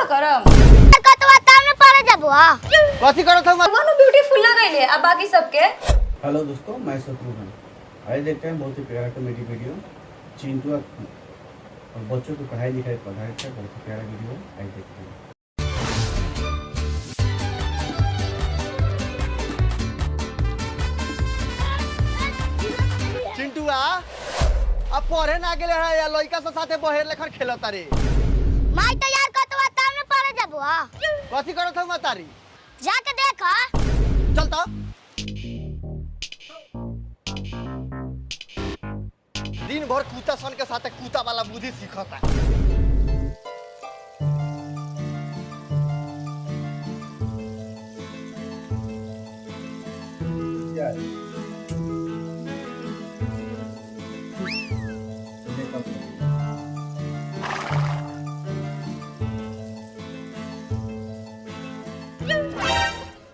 करम कतवा तामने पड़े जाबो कथि करत हो मनु ब्यूटीफुल ना गइले अब बाकी सबके। हेलो दोस्तों, मैं शत्रुघ्न। आइए देखते हैं बहुत ही प्यारा कॉमेडी वीडियो चिंटू और बच्चों को पढ़ाई लिखाई पढ़ाई का बहुत ही प्यारा वीडियो। आइए देखते हैं। चिंटूआ अब पढ़े ना गेले है या लइका से साथे बहेर लेखन खेलत रे। माई तो यार कतवा तामने पड़े जाबो कथि करत हो मातारी? जाके देख चल तो दिन भर कुत्ता सन के साथे कुत्ता वाला बुद्धि सीखता।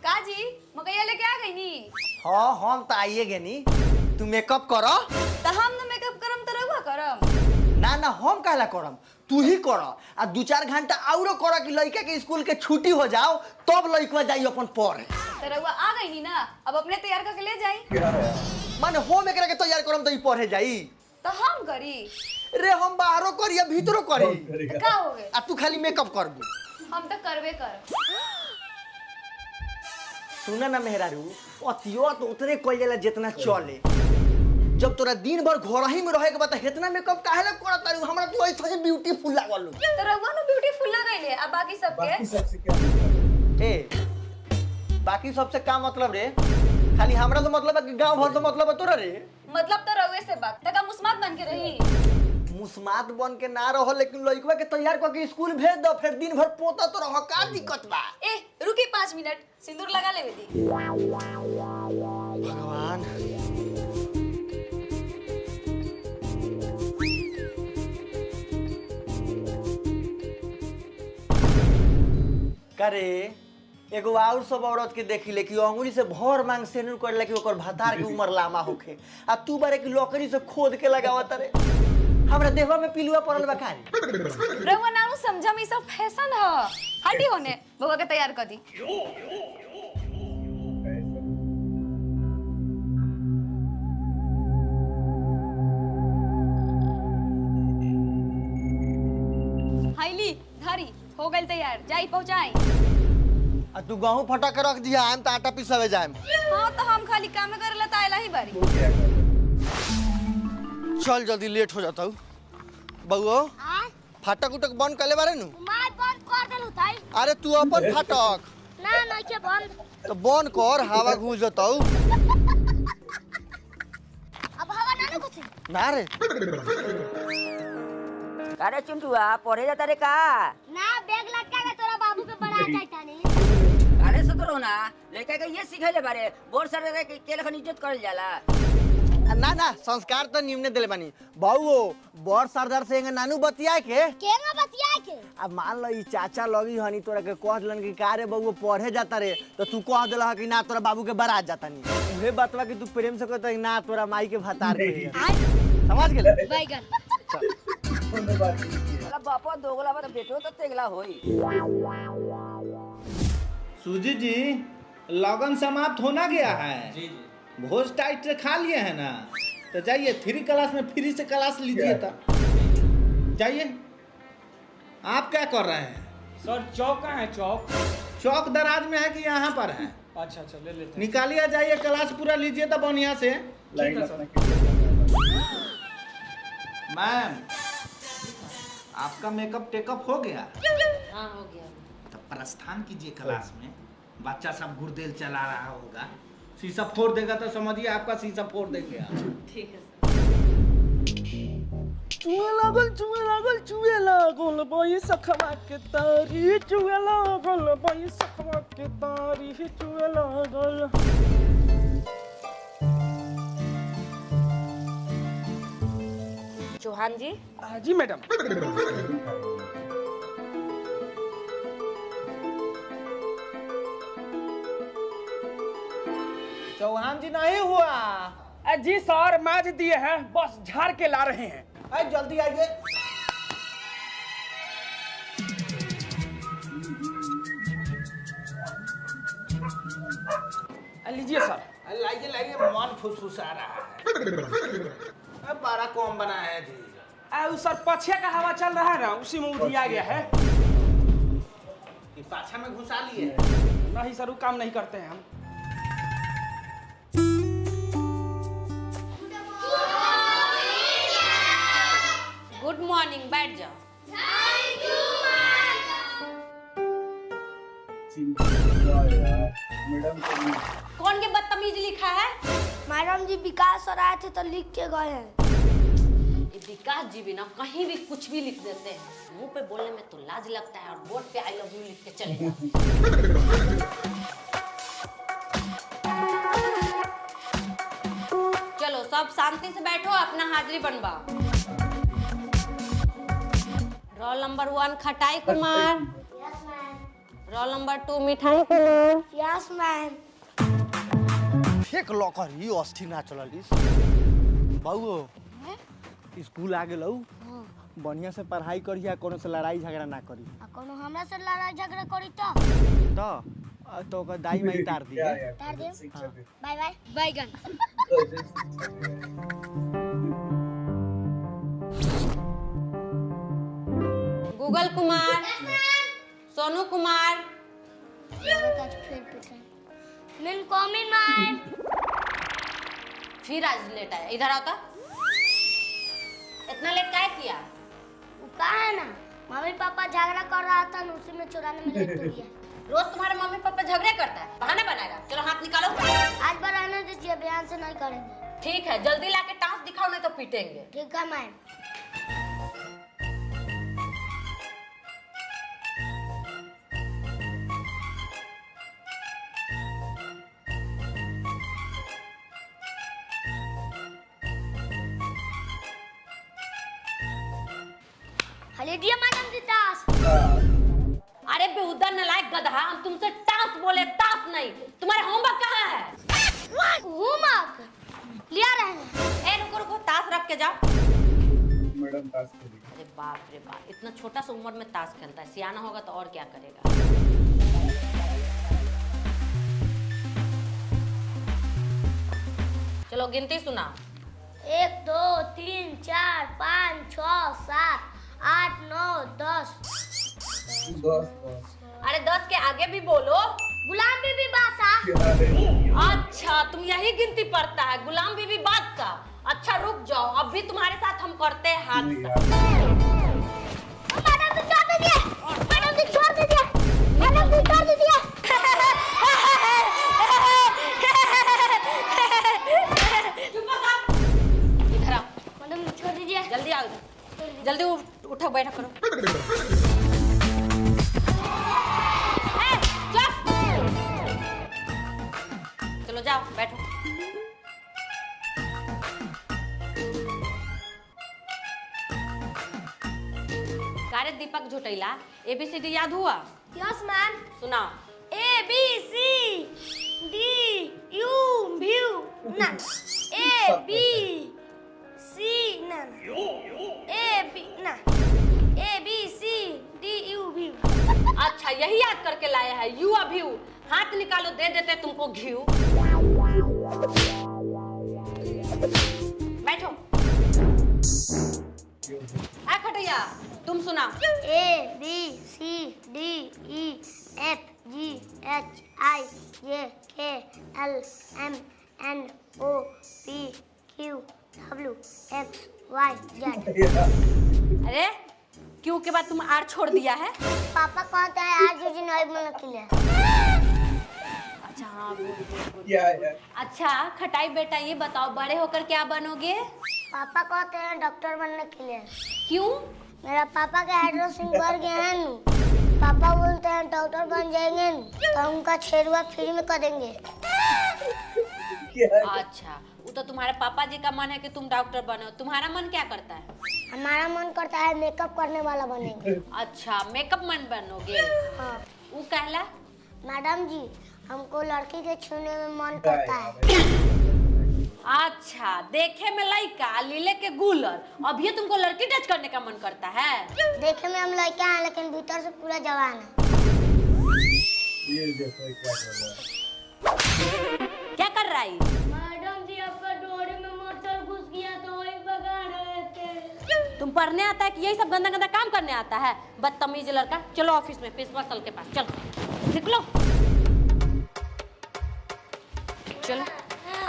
काजी मकैया लेके आ गई नी। हाँ हम तो आइए गेनी। तू मेकअप करो। त हम न मेकअप करम त रहुआ करम। ना ना हम काला करम, तू ही कर। आ 2-4 घंटा औरो कर कि लइका के स्कूल के छुट्टी हो जाओ तब लइकवा जाई अपन पढ़े। त रहुआ आ गई नी ना, अब अपने तैयार करके ले जाई। माने हम एकरा के तैयार करम त ई पढ़े जाई। त हम करी रे हम बाहरो करी या भीतरो करी। त का होवे? आ तू खाली मेकअप करबू। हम त करबे कर। सुना ना मेहरारू, अतियो तो उतने कइल जाला जितना चले। जब तोरा दिन भर घर ही में रहे के बाद इतना मेकअप काहे ला करत तारू? हमरा तू ऐसे से ब्यूटीफुल लागल। त रहुआ न ब्यूटीफुल ना गइले अब बाकी सबके। बाकी सबसे क्या मतलब? ए बाकी सबसे का मतलब रे? खाली हमरा तो मतलब है कि गांव भर तो मतलब है तोरा रे। मतलब त रहुए से बात तका मुस्मात बन के रही। मुस्मात बन के ना रहो लेकिन लइकवा के तैयार करके स्कूल भेज दो, फिर दिन भर पोता तो रह का दिक्कत बा? ए रुकी 5 मिनट सिंदूर लगा लेवे दी। भगवान करे एगो और सब औरत के देखी ले कि अंगुली से भर मांग सेनुर कर ले कि ओकर भतार के उम्र लामा होखे। आ तू बारे की लकड़ी से खोद के लगावत रे। हमरा देहवा में पिलुआ पड़ल बा काहे? रहुआ नानु समझा में सब फैशन ह। हटी होने बउआ के तैयार कर दी। हाईली धारी हो गइल तैयार, जाई पहुंचाई। आ तू गहूं फटा के रख दिया, हम त आटा पिसावे जाएम। हां तो हम खाली काम करेला त आइला ही बारी। चल जल्दी लेट हो जाता हूँ। बउओ फाटक उटक बंद कर ले बारे नु। माई बंद कर देलु ताई। अरे तू अपन फाटक ना ना के बंद। तो बंद कर, हवा घुस जाता हूँ। अब हवा ना कुछ। ना रे अरे चिंटुआ पढ़े जाता रे का? ना बैग लटका के तोरा बाबू के बड़ा चाहता नहीं। अरे सतरो ना लड़का के ये सिखैले बारे बोर सर के लखन इज्जत करल जाला। ना ना संस्कार तो निम्न दिले बानी। बउओ बड़ सरदार से नानू बतिया के केना बतिया के? अब मान लो ई चाचा लगी हनी तोरा के कह दिलन कि का रे बउओ पढ़े जाता रे, तो तू कह देला कि ना तोरा बाबू के बारात जाता नहीं। उहे बातवा कि तू प्रेम से कहता ना तोरा माई के भतार के। समझ गेल? बैगन। साला बापा दोगला बा बेटो तो तेगला होई। सूजी जी लगन समाप्त होना गया है। जी जी भोज टाइट से खा लिए हैं ना, तो जाइए 3 क्लास में फ्री से क्लास लीजिए। तब जाइए। आप क्या कर रहे हैं? सर चौक कहाँ है? चौक चौक दराज में है कि यहाँ पर है? अच्छा अच्छा ले लेते हैं। निकालिए, जाइए क्लास पूरा लीजिए तब बढ़िया से। ठीक है सर। मैम आपका मेकअप टेकअप हो गया? हां हो गया। तब प्रस्थान कीजिए क्लास में। बच्चा सब गुर्देल चला रहा होगा, शीशा फोड़ देगा तो समझिए आपका शीशा फोड़ देंगे। ठीक है। चुए लागल बाई सखवा के तारी, चुए लागल बाई सखवा के तारी, चुए लागल। चौहान जी। जी मैडम। चौहान जी नहीं हुआ। जी सर माज दिए हैं, बस झाड़ के ला रहे हैं। जल्दी आइए। लीजिए सर। लाइए लाइए, मन फुसफुसा रहा है। बड़ा कम बना है जी। सर पछिया का हवा चल रहा है ना, उसी में उधिया गया है। कि पाछा में घुसा लिए? नहीं सर, वो काम नहीं करते हैं हम। गुड मॉर्निंग, बैठ जाओ। मैडम कौन के बदतमीज लिखा है? मैडम जी विकास सर आए थे तो लिख के गए हैं। ये विकास जी भी ना कहीं भी कुछ भी लिख देते हैं। मुंह पे बोलने में तो लाज लगता है और बोर्ड पे आई लव यू लिख के चले जाते हैं। चलो सब शांति से बैठो, अपना हाजिरी बनवाओ। रोल नंबर 1 खटाई Kumar, role number 2 Mithai Kumar. Yes ma'am. फेक लॉकर ही अस्थि ना चललिस बाबू। स्कूल आ गेलौ, बढ़िया से पढ़ाई करिया, कोनो से लड़ाई झगड़ा ना करी। कोनो हमरा से लड़ाई झगड़ा करी तो ओकर दाई माई तार दी। तार दे। Bye bye. बैगन। Google Kumar, Sonu Kumar. Ma'am coming ma'am. फिर आज लेट आया, इधर आता। इतना लेट काहे किया? वो कहा है ना, मम्मी पापा झगड़ा कर रहा था ना, उसी में चुराने में लेट हो गया। रोज तुम्हारे मम्मी पापा झगड़े करता है, बहाना बनाएगा। चलो हाथ निकालो। आज बार रहने दीजिए, बयान से नहीं करेंगे। ठीक है, जल्दी लाके टांस दिखाओ, नहीं तो पीटेंगे। ठीक है मैम। हले दिया मैडम जी टास। अरे बेहुदा नालायक गधा, हम तुमसे टांस बोले, टांस नहीं। तुम्हारा होमवर्क कहाँ है? होमवर्क लिया रहे हैं। ए रुको रुको, ताश रख के जाओ। मैडम ताश खेली। अरे बाप रे बाप, इतना छोटा सा उम्र में ताश खेलता है। सियाना होगा तो और क्या करेगा। चलो गिनती सुना। 1 2 3 4 5 6 7 8 9 10। 10 अरे 10 के आगे भी बोलो। गुलाम बीबी बादशाह। अच्छा, तुम यही गिनती पढ़ता है, गुलाम बीबी बादशाह। अच्छा रुक जाओ, अब भी तुम्हारे साथ हम करते हैं हादसा। मैडम जी छोड़ दीजिए, मैडम जी छोड़ दीजिए, मैडम जी छोड़ दीजिए। इधर आओ, मैडम जी छोड़ दीजिए। जल्दी आओ इधर। जल्दी उठो, बैठा करो। ए, चुप। चलो जाओ बैठो। कारे दीपक झोटैला, ABCD याद हुआ? Yes ma'am. सुनाओ। A B C D U V ना A B C ना A B ना A B C D U V। अच्छा, यही याद करके लाया है। यू अभी हाथ निकालो, दे देते तुमको घी। बैठो। आ खटैया, तुम सुना। A B C D E F G H I J K L M N O P Q W X Y Z। अरे क्यों के बाद तुम आर छोड़ दिया है? पापा कहते हैं आज जी नहीं बना के लिए। अच्छा हाँ, गुड। या अच्छा खटाई बेटा, ये बताओ बड़े होकर क्या बनोगे? पापा कहते हैं डॉक्टर बनने के लिए। क्यों? मेरा पापा का हाइड्रोसिंग बढ़ गया है नु। पापा बोलते हैं डॉक्टर बन जाएंगे तो उनका छेड़ुआ फ्री में कर देंगे। अच्छा, वो तो तुम्हारे पापा जी का मन है कि तुम डॉक्टर बनो। तुम्हारा मन क्या करता है? हमारा मन करता है मेकअप करने वाला बनेंगे। अच्छा, मेकअप मैन बनोगे। हाँ वो कहला? मैडम जी, हमको लड़की के छूने में मन करता है। अच्छा, देखे में लड़का, लीले के गुलर, अभी तुमको लड़की टच करने का मन करता है? देखे में हम लड़का हैं लेकिन भीतर से पूरा जवान है। ये देखो क्या कर रहा है। क्या कर रहा है? मैडम जी आपका डोरी में मच्छर घुस गया तो वही भगा रहे थे। तुम पढ़ने आता है कि यही सब गंदा गंदा काम करने आता है? बदतमीज लड़का। चलो ऑफिस में प्रिंसिपल सर के पास चलो, निकलो। चलो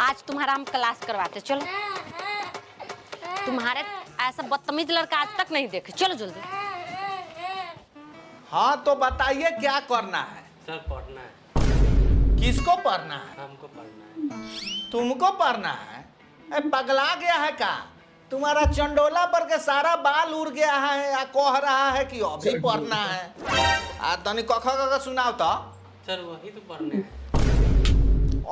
आज तुम्हारा हम क्लास करवाते। चलो, तुम्हारे ऐसा बदतमीज लड़का आज तक नहीं देखे। चलो जल्दी। हाँ तो बताइए क्या करना है? सर पढ़ना है। किसको पढ़ना है? हमको पढ़ना है। तुमको पढ़ना है? ए, पगला गया है क्या? तुम्हारा चंडोला पर के सारा बाल उड़ गया है या कह रहा है कि अभी पढ़ना है? तनी कख सुनाओ तो। सर वही तो पढ़ने है।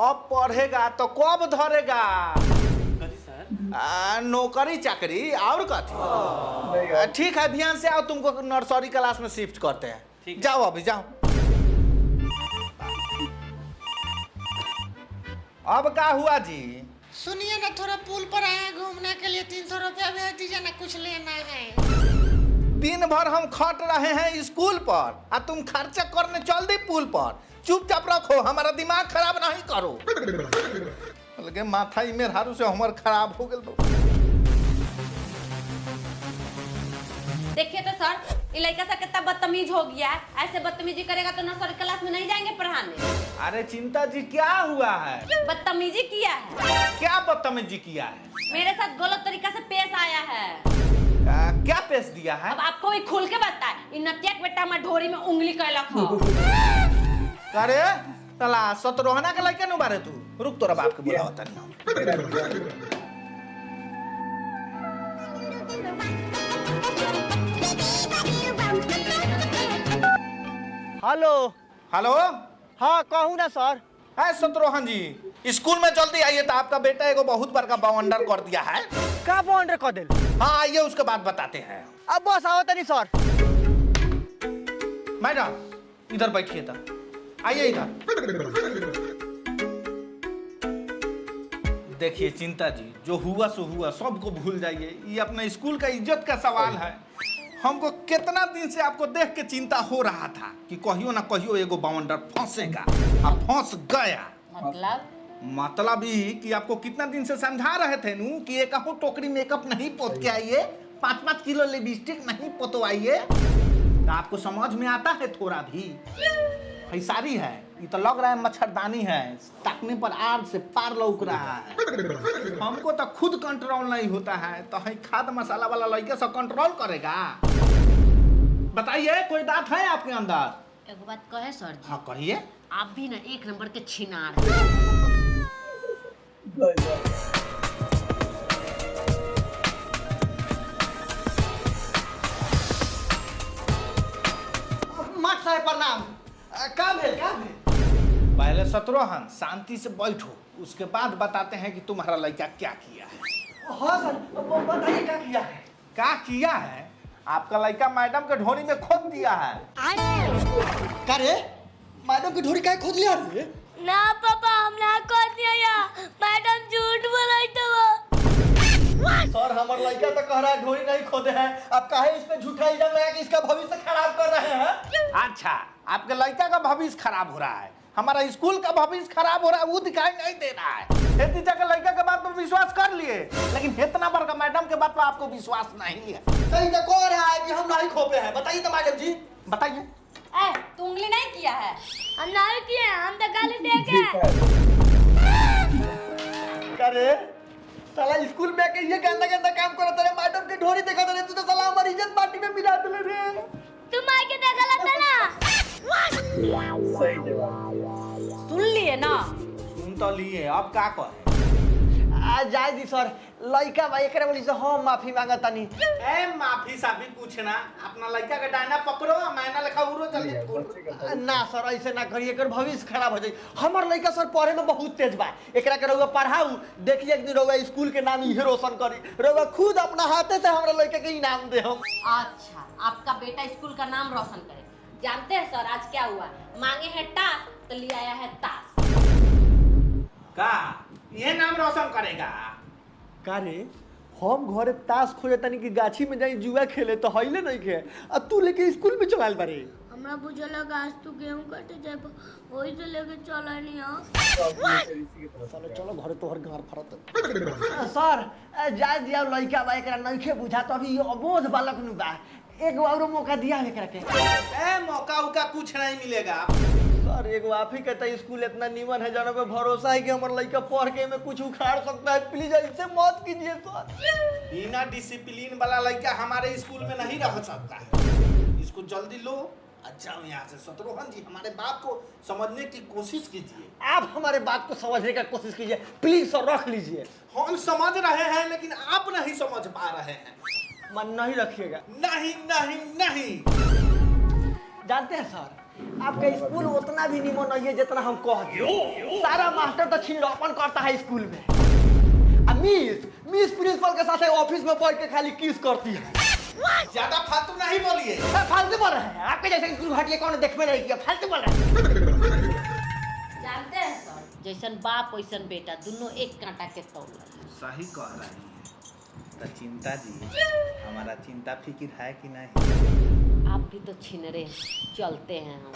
अब पढ़ेगा तो कब धरेगा? कभी सर नौकरी चाकरी और कथी? ठीक है, ध्यान से आओ, तुमको नर्सरी क्लास में शिफ्ट करते हैं। ठीक है। जाओ अभी जाओ। अब क्या हुआ जी? सुनिए ना, थोड़ा पुल पर आए हैं घूमने के लिए, 300 रुपया भेज दीजिए ना, कुछ लेना है। दिन भर हम खट रहे हैं स्कूल पर और तुम खर्चा करने चल दी पुल पर। चुपचाप रखो, हमारा दिमाग खराब नहीं करो। लगे माथा ही मेरे हारू से हमार खराब हो गए। देखिए तो सर, ये लड़का सा कितना बदतमीज हो गया है। ऐसे बदतमीजी करेगा तो नर्सरी क्लास में नहीं जाएंगे पढ़ाने। अरे चिंता जी क्या हुआ है? बदतमीजी किया है। क्या बदतमीजी किया है? मेरे साथ गलत तरीका से पेश आया है। क्या पेश दिया है? अब आपको ही खुल के बताए। इन नतिया बेटा हमारे ढोरी में उंगली कैलक हो। अरे तला सतरोहना के लड़के नु बारे तू। रुक, तोरा बाप के बुलाओ तनी। हेलो। हेलो। हाँ कहूँ ना सर। है शत्रुघ्न जी, स्कूल में जल्दी आइए तो आपका बेटा एगो बहुत बड़का बवंडर कर दिया है। का बॉन्डर कर दिल? हाँ आइए, उसके बाद बताते हैं। अब बस आओ तनी सर। मैडम इधर बैठिए था, आइए इधर। देखिए चिंता जी, जो हुआ सो हुआ, सबको भूल जाइए। ये अपने स्कूल का इज्जत का सवाल है। हमको कितना दिन से आपको देख के चिंता हो रहा था कि कहियो ना कहियो एगो बवंडर फंसेगा, अब फंस गया। मतलब ही कि आपको कितना दिन से समझा रहे थे नू कि एक टोकरी मेकअप नहीं पोत के आइए, 5-5 किलो लिपस्टिक नहीं पोतवाइए। तो आपको समझ में आता है थोड़ा भी? सारी है, ये तो लग रहा है मच्छरदानी है, ताकने पर आग से पार लौक रहा है। हमको तो खुद कंट्रोल नहीं होता है, तो है खाद मसाला वाला लड़के सब कंट्रोल करेगा? बताइए, कोई बात है आपके अंदर? एक बात कहे सर जी। हाँ कहिए। आप भी ना एक नंबर के छिनार हैं। मत साहब प्रणाम। का भेल? पहले शत्रुघ्न शांति से बैठो, उसके बाद बताते हैं कि तुम्हारा लड़का क्या किया है। हाँ सर, बताइए क्या किया है? क्या किया है? आपका लड़का मैडम के ढोरी में खोद दिया है। का रे? मैडम की ढोरी काहे खोद लिया रे? ना पापा, हम ना खोद दिया, मैडम झूठ बोलाई तो। सर हमार लड़का तो कह रहा है ढोरी नहीं खोदे हैं, अब काहे इस पे झूठा इल्जाम लगा कि इसका भविष्य खराब कर रहे हैं? अच्छा, आपके लड़का का भविष्य खराब हो रहा है, हमारा स्कूल का भविष्य खराब हो रहा है, वो दिखाई नहीं दे रहा है। हेती जगह लड़का के बात पर विश्वास कर लिए, लेकिन इतना बड़का मैडम के बात पर आपको विश्वास नहीं है। कहीं तो कह रहा है कि हम नहीं खोपे हैं। बताइए तो मैडम जी, बताइए। तू उंगली नहीं किया है? हम नहीं किए, हम तो गाली देके। करे साला स्कूल में आके ये गंदा गंदा काम करत रहे, मैडम की ढोरी देखत रहे, तू तो साला हमारी इज्जत माटी में मिला दिले रे। तुम आके देखा लगता ना। सुन लिए ना? सुन तो लिए, अब क्या करें? आ जाए दी सर, लड़का भाई एकरे बोली से हम माफी मांगत तनी। ए माफी साबी पूछना, अपना लड़का का डायना पकड़ो, मैना लिखा उरो जल्दी। ना सर ऐसे ना करिए, एकर भविष्य खराब हो जाई। हमार लड़का सर पढ़े में बहुत तेज बा, एकरा के रउआ पढ़ाऊ, देखिए एक दिन रउआ स्कूल के नाम इहे रोशन करी। रउआ खुद अपना हाथे से हमरा लड़का के इनाम दे हम। अच्छा, आपका बेटा स्कूल का नाम रोशन करे। जानते हैं सर आज क्या हुआ? मांगे हैं टास तो ले आया है ताश। का ये नाम रोशन करेगा? का रे, हम घरे ताश खोजे तनी कि गाछी में जाई जुआ खेले तो हइले नहीं खे, आ तू लेके स्कूल में चलाल बारे। हमरा बुझल आज तू गेहूं काटे जाए वही से लेके चला नहीं आ चलो चलो घर तोहर घर फरत सर जा दिया लड़का बा एकरा नइखे बुझा तो अभी अबोध बालक नु बा एक और मौका दिया एकरा के ए मौका उका कुछ नहीं मिलेगा। सर एगो आप ही कहता है स्कूल इतना नीमन है जाने पे भरोसा है कि हमारा लड़का पढ़ के में कुछ उखाड़ सकता है, प्लीज ऐसे मत कीजिए सर। बिना डिसिप्लिन वाला लड़का हमारे स्कूल में नहीं रह सकता है। इसको जल्दी लो अच्छा यहाँ से। शत्रुघ्न जी हमारे बात को समझने की कोशिश कीजिए। आप हमारे बात को समझने का कोशिश कीजिए प्लीज सर, रख लीजिए। हम समझ रहे हैं लेकिन आप नहीं समझ पा रहे हैं। मन नहीं रखिएगा। नहीं नहीं नहीं जानते हैं सर आपका स्कूल उतना भी निमन नहीं है जितना हम कह दिए। सारा मास्टर तो छिंडोपन करता है स्कूल में। मिस प्रिंसिपल के साथ ऑफिस में बैठ के खाली किस करती है। ज्यादा फालतू नहीं बोलिए। फालतू बोल रहे हैं आपके जैसे स्कूल घटिया कौन देख में नहीं किया, फालतू बोल रहे हैं। जानते हैं सर जैसन बाप वैसन बेटा दोनों एक कांटा के तौल। सही कह रहे हैं। तो चिंता जी हमारा चिंता फिक्र है कि नहीं? आप भी तो छिनरे चलते हैं हम।